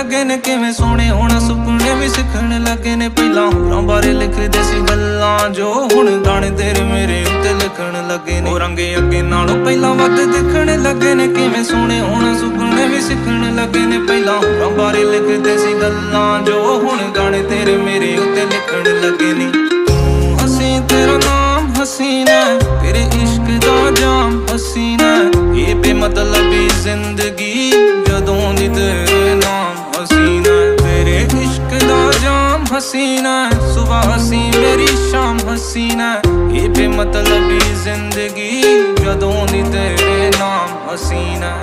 ਲੱਗੇ ਨੇ ਕਿਵੇਂ ਸੋਹਣੇ ਹੋਣਾ ਸੁਪਨੇ ਵੀ ਸਿੱਖਣ ਲੱਗੇ ਨੇ ਪਹਿਲਾਂ ਹੋਰਾਂ ਬਾਰੇ ਲਿਖਦੇ ਸੀ ਗੱਲਾਂ ਜੋ ਹੁਣ ਗਾਣੇ ਤੇਰੇ ਮੇਰੇ ਉੱਤੇ ਲਿਖਣ ਲੱਗੇ ਨੇ ਉਹ ਰੰਗੇ ਅੱਗੇ ਨਾਲੋਂ ਪਹਿਲਾਂ ਵੱਧ ਦਿਖਣ ਲੱਗੇ ਨੇ ਕਿਵੇਂ ਸੋਹਣੇ ਹੋਣਾ ਸੁਪਨੇ ਵੀ ਸਿੱਖਣ ਲੱਗੇ ਨੇ ਪਹਿਲਾਂ ਹੋਰਾਂ ਬਾਰੇ ਲਿਖਦੇ ਸੀ ਗੱਲਾਂ ਜੋ ਹੁਣ ਗਾਣੇ ਤੇਰੇ ਮੇਰੇ ਉੱਤੇ ਲਿਖਣ ਲੱਗੇ ਨੇ ਅਸੀਂ ਤੇਰਾ ਨਾਮ ਹਸੀਨਾ ਤੇਰੇ ਇਸ਼ਕ ਦਾ ਜਾਮ ਹਸੀਨਾ ਇਹ ਬੇਮਤਲਬੀ ਜ਼ਿੰਦਗੀ ਜਦੋਂ ਦੀ ਤੇਰੇ ਨਾਮ ਹਸੀਨਾ ਤੇਰੇ ਇਸ਼ਕ ਦਾ ਜਾਮ ਹਸੀਨਾ ਸੁਬਹ ਹਸੀ ਮੇਰੀ ਸ਼ਾਮ ਹਸੀਨਾ ਇਹ ਬੇਮਤਲਬੀ ਜ਼ਿੰਦਗੀ ਜਦੋਂ ਦੀ ਤੇਰੇ ਨਾਮ ਹਸੀਨਾ